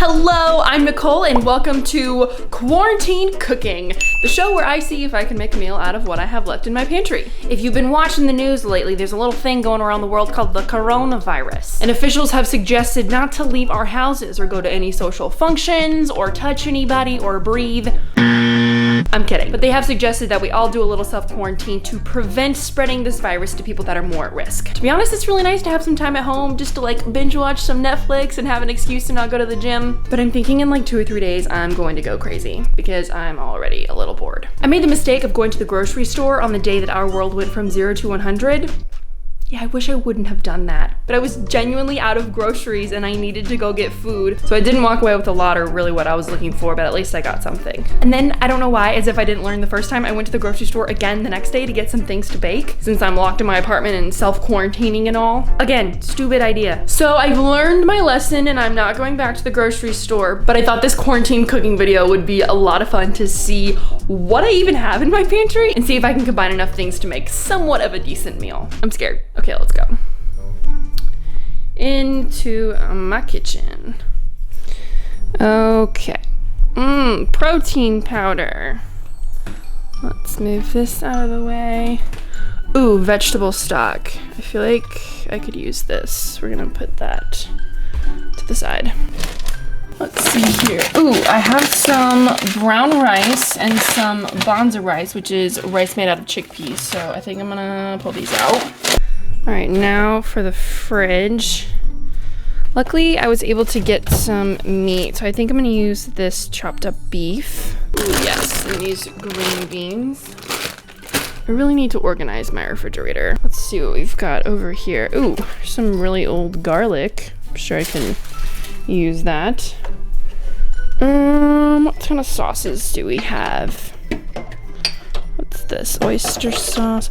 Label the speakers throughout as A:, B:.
A: Hello, I'm Nicole and welcome to Quarantine Cooking, the show where I see if I can make a meal out of what I have left in my pantry. If you've been watching the news lately, there's a little thing going around the world called the coronavirus. And officials have suggested not to leave our houses or go to any social functions or touch anybody or breathe. I'm kidding, but they have suggested that we all do a little self-quarantine to prevent spreading this virus to people that are more at risk. To be honest, it's really nice to have some time at home just to like binge watch some Netflix and have an excuse to not go to the gym. But I'm thinking in like 2 or 3 days, I'm going to go crazy because I'm already a little bored. I made the mistake of going to the grocery store on the day that our world went from 0 to 100. Yeah, I wish I wouldn't have done that. But I was genuinely out of groceries and I needed to go get food. So I didn't walk away with a lot or really what I was looking for, but at least I got something. And then, I don't know why, as if I didn't learn the first time, I went to the grocery store again the next day to get some things to bake, since I'm locked in my apartment and self-quarantining and all. Again, stupid idea. So I've learned my lesson and I'm not going back to the grocery store, but I thought this quarantine cooking video would be a lot of fun to see what I even have in my pantry and see if I can combine enough things to make somewhat of a decent meal. I'm scared. Okay, let's go. Into my kitchen. Okay. Protein powder. Let's move this out of the way. Ooh, vegetable stock. I feel like I could use this. We're gonna put that to the side. Let's see here. Ooh, I have some brown rice and some bonza rice, which is rice made out of chickpeas. So I think I'm gonna pull these out. All right, now for the fridge. Luckily, I was able to get some meat, so I think I'm gonna use this chopped up beef. Ooh, yes, and these green beans. I really need to organize my refrigerator. Let's see what we've got over here. Ooh, some really old garlic. I'm sure I can use that. What kind of sauces do we have? What's this? Oyster sauce.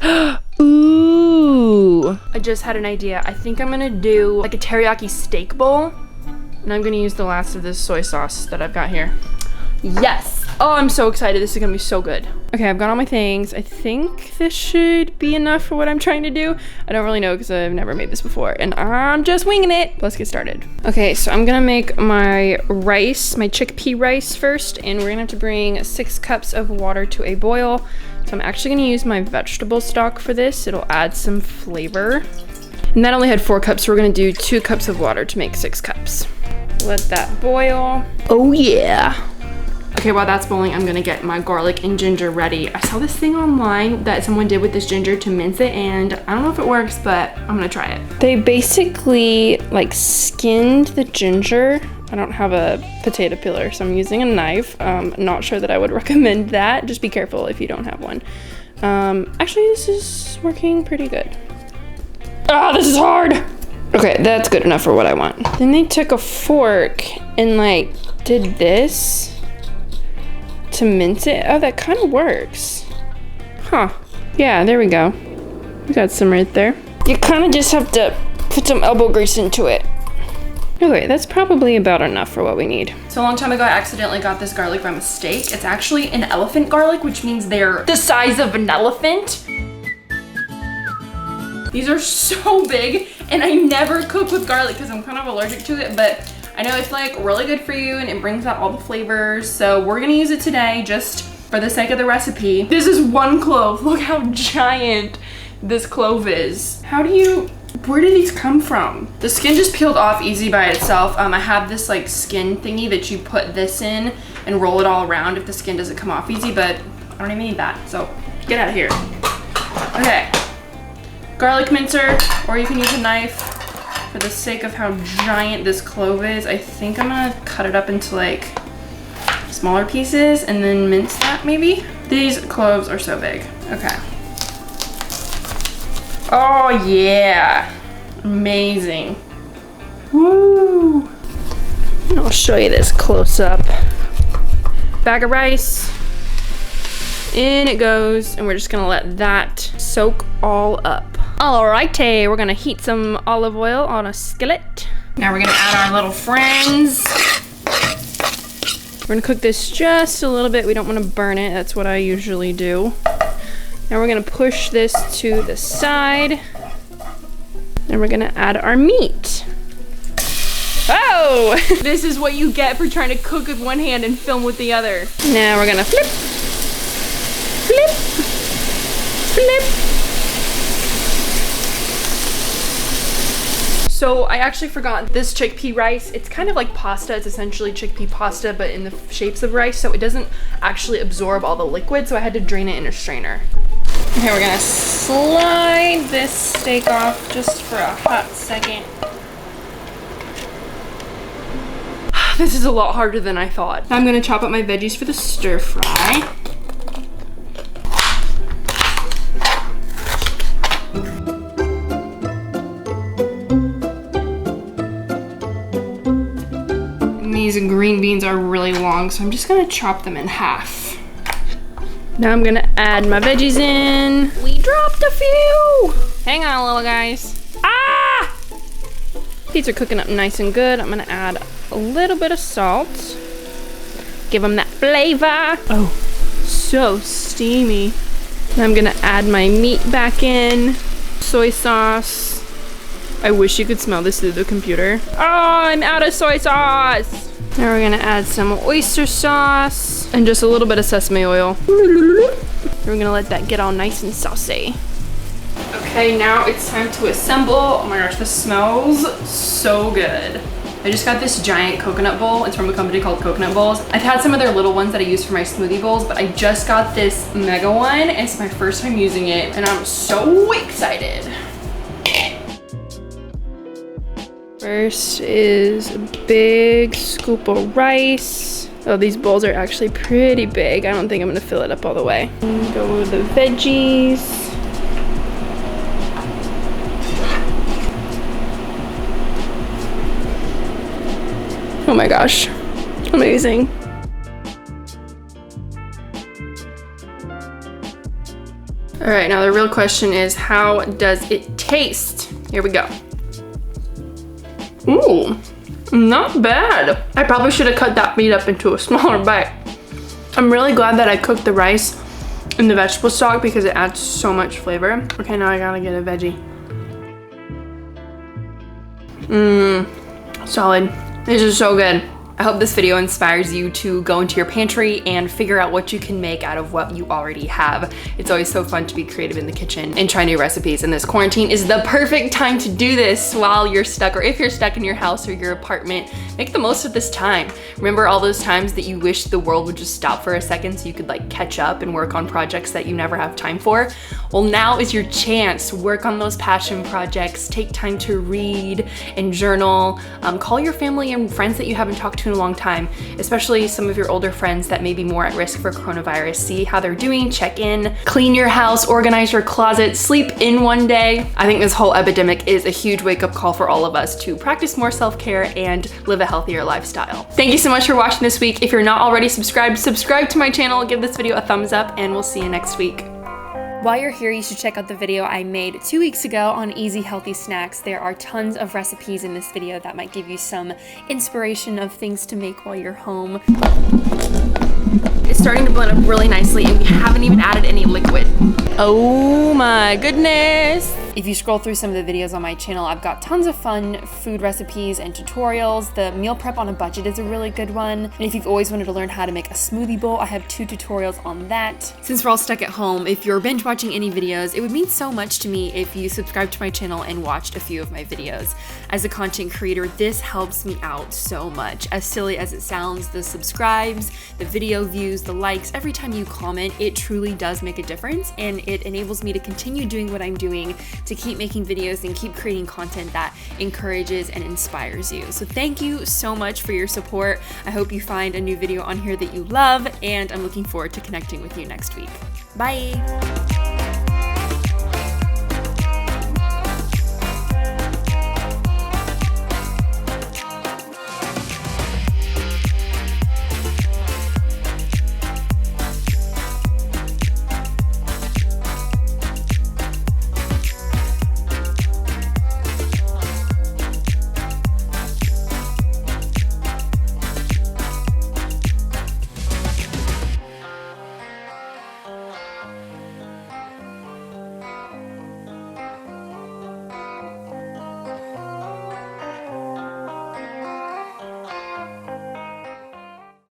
A: Ooh! I just had an idea. I think I'm gonna do like a teriyaki steak bowl. And I'm gonna use the last of this soy sauce that I've got here. Yes! Oh, I'm so excited. This is gonna be so good. Okay, I've got all my things. I think this should be enough for what I'm trying to do. I don't really know because I've never made this before and I'm just winging it. Let's get started. Okay, so I'm gonna make my rice, my chickpea rice first, and we're gonna have to bring 6 cups of water to a boil. So I'm actually gonna use my vegetable stock for this. It'll add some flavor. And that only had 4 cups, so we're gonna do 2 cups of water to make 6 cups. Let that boil. Oh yeah. Okay, while that's boiling, I'm gonna get my garlic and ginger ready. I saw this thing online that someone did with this ginger to mince it, and I don't know if it works, but I'm gonna try it. They basically like skinned the ginger. I don't have a potato peeler, so I'm using a knife. Not sure that I would recommend that. Just be careful if you don't have one. Actually, this is working pretty good. Ah, this is hard. Okay, that's good enough for what I want. Then they took a fork and like did this to mince it. Oh, that kind of works. Huh. Yeah, there we go. We got some right there. You kind of just have to put some elbow grease into it. Okay, that's probably about enough for what we need. So a long time ago, I accidentally got this garlic by mistake. It's actually an elephant garlic, which means they're the size of an elephant. These are so big, and I never cook with garlic because I'm kind of allergic to it, but I know it's like really good for you and it brings out all the flavors. So we're gonna use it today just for the sake of the recipe. This is 1 clove. Look how giant this clove is. Where did these come from? The skin just peeled off easy by itself. I have this like skin thingy that you put this in and roll it all around if the skin doesn't come off easy, but I don't even need that. So get out of here. Okay, garlic mincer, or you can use a knife. For the sake of how giant this clove is, I think I'm gonna cut it up into like smaller pieces and then mince that maybe. These cloves are so big. Okay. Oh yeah, amazing. Woo. And I'll show you this close up. Bag of rice. In it goes, and we're just gonna let that soak all up. Alrighty, we're gonna heat some olive oil on a skillet. Now we're gonna add our little friends. We're gonna cook this just a little bit. We don't wanna burn it, that's what I usually do. Now we're gonna push this to the side. And we're gonna add our meat. Oh! go. This is what you get for trying to cook with one hand and film with the other. Now we're gonna flip, flip, flip. So I actually forgot this chickpea rice. It's kind of like pasta. It's essentially chickpea pasta, but in the shapes of rice. So it doesn't actually absorb all the liquid. So I had to drain it in a strainer. Okay, we're gonna slide this steak off just for a hot second. This is a lot harder than I thought. I'm gonna chop up my veggies for the stir fry. These green beans are really long, so I'm just gonna chop them in half. Now I'm gonna add my veggies in. We dropped a few. Hang on, little guys. Ah! These are cooking up nice and good. I'm gonna add a little bit of salt. Give them that flavor. Oh, so steamy. And I'm gonna add my meat back in. Soy sauce. I wish you could smell this through the computer. Oh, I'm out of soy sauce. Now we're gonna add some oyster sauce and just a little bit of sesame oil. We're gonna let that get all nice and saucy. Okay, now it's time to assemble. Oh my gosh, this smells so good. I just got this giant coconut bowl. It's from a company called Coconut Bowls. I've had some of their little ones that I use for my smoothie bowls, but I just got this mega one. It's my first time using it, and I'm so excited. First is a big scoop of rice. Oh, these bowls are actually pretty big. I don't think I'm gonna fill it up all the way. Go with the veggies. Oh my gosh, amazing. All right, now the real question is, how does it taste? Here we go. Ooh, not bad. I probably should have cut that meat up into a smaller bite. I'm really glad that I cooked the rice in the vegetable stock because it adds so much flavor. Okay, now I gotta get a veggie. Solid. This is so good. I hope this video inspires you to go into your pantry and figure out what you can make out of what you already have. It's always so fun to be creative in the kitchen and try new recipes, and this quarantine is the perfect time to do this while you're stuck, or if you're stuck in your house or your apartment. Make the most of this time. Remember all those times that you wish the world would just stop for a second so you could like catch up and work on projects that you never have time for? Well, now is your chance. Work on those passion projects, take time to read and journal, call your family and friends that you haven't talked to in a long time, especially some of your older friends that may be more at risk for coronavirus. See how they're doing, check in, clean your house, organize your closet, sleep in one day. I think this whole epidemic is a huge wake-up call for all of us to practice more self-care and live a healthier lifestyle. Thank you so much for watching this week. If you're not already subscribed, subscribe to my channel, give this video a thumbs up, and we'll see you next week. While you're here, you should check out the video I made 2 weeks ago on easy healthy snacks. There are tons of recipes in this video that might give you some inspiration of things to make while you're home. It's starting to blend up really nicely, and we haven't even added any liquid. Oh my goodness. If you scroll through some of the videos on my channel, I've got tons of fun food recipes and tutorials. The meal prep on a budget is a really good one. And if you've always wanted to learn how to make a smoothie bowl, I have 2 tutorials on that. Since we're all stuck at home, if you're binge watching any videos, it would mean so much to me if you subscribed to my channel and watched a few of my videos. As a content creator, this helps me out so much. As silly as it sounds, the subscribes, the video views, the likes, every time you comment, it truly does make a difference, and it enables me to continue doing what I'm doing, to keep making videos and keep creating content that encourages and inspires you. So thank you so much for your support. I hope you find a new video on here that you love, and I'm looking forward to connecting with you next week. Bye!